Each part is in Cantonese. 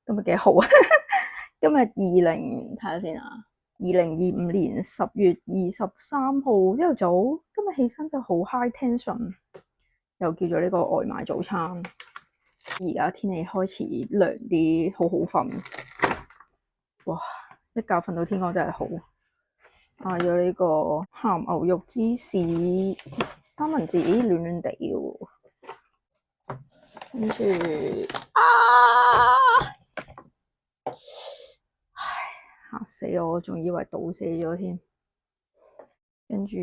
今日幾號啊？今日睇下先啊，2025年10月23號朝頭早，今日起身就好 high tension，又叫咗呢個外賣早餐。而家天氣開始涼啲，好好瞓。哇！一覺瞓到天光真係好。嗌咗呢個鹹牛肉芝士三文治，暖暖地嘅。跟住嚇死我，仲以為倒瀉咗添。跟住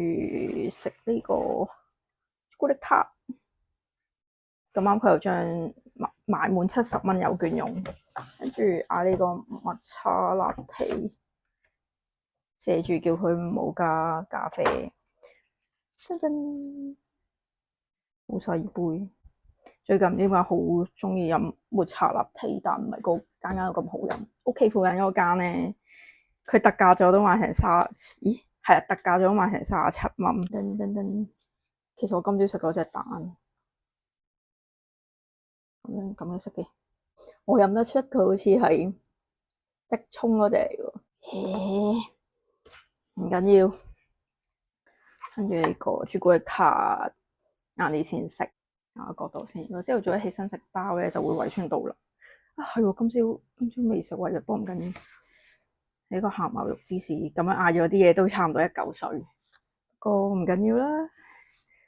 食呢個朱古力塔，咁啱佢有張買滿70蚊有券用。跟住嗌呢個抹茶拿鐵，寫住叫佢唔好加咖啡。真真好細杯。最近唔知點解好中意飲抹茶拿鐵，但唔係個間間都咁好飲。屋企附近嗰間咧，佢特價咗都賣成咦係啊，特價咗賣成37蚊。噔噔噔，其實我今朝食嗰隻蛋咁樣食嘅，我飲得出佢好似係即沖嗰隻嚟喎。唔緊要，跟住呢個朱古力塔晏啲先食。下個角度先，如果朝頭早一起身食包咧，就會胃酸倒流。係喎，今朝未食胃藥煲，唔緊要。呢個鹹牛肉芝士咁樣嗌咗啲嘢都差唔多一嚿水，不過唔緊要啦，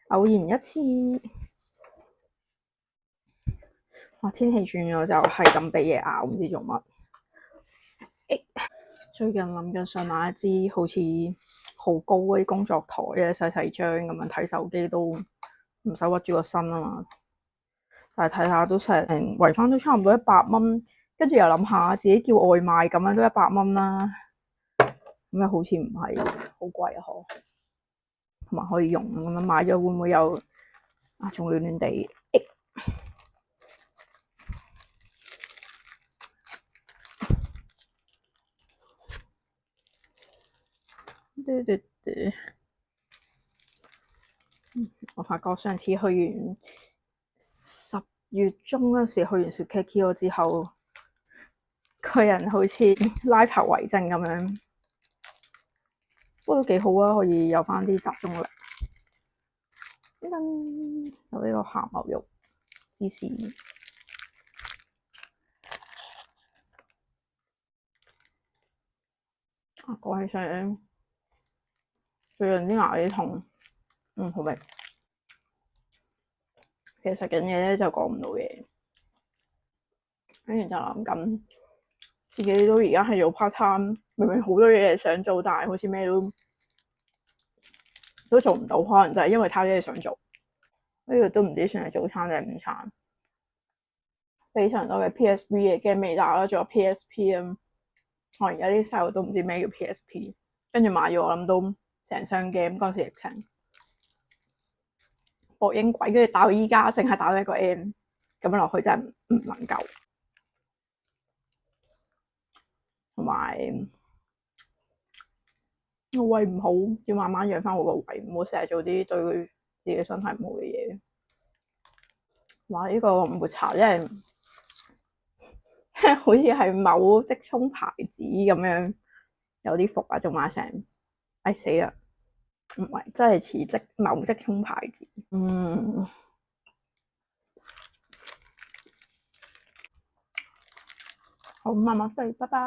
偶然一次。哇！天氣轉咗就係咁俾嘢咬，唔知做乜。最近諗緊想買一支好似好高嗰啲工作台嘅細細張咁樣睇手機都唔使屈住個身啊嘛。但係睇下都成圍翻都差唔多100蚊，跟住又諗下自己叫外賣咁樣都100蚊啦，咁又好似唔係好貴啊，同埋可以用咁樣買咗會唔會有啊？仲暖暖地。我發覺上次去完10月中嗰時去完雪茄 Key 之後，個人好似拉柴為正咁樣，不過都幾好啊，可以有翻啲集中力。有呢個鹹牛肉芝士。講起上最近啲牙啲痛，好味。其實食緊嘢咧就講唔到嘢，跟住就諗緊自己都而家係做 part time，明明好多嘢想做，但係好似咩都做唔到，可能就係因為太多嘢想做。呢個都唔知算係早餐定係午餐。非常多嘅 PSV 嘅 game 未打啦，仲有 PSP 啊。我而家啲細路都唔知咩叫 PSP， 跟住買咗我諗都成箱 game。嗰時疫情博英鬼，跟住打到依家淨係打到一個 N， 咁樣落去真係唔能夠。同埋個胃唔好，要慢慢養翻好個胃，唔好成日做啲對自己身體唔好嘅嘢。話呢個抹茶真係好似係某即沖牌子咁樣，有啲伏啊，仲買成死啦！唔係真係似某即沖牌子。好，慢慢食，拜拜。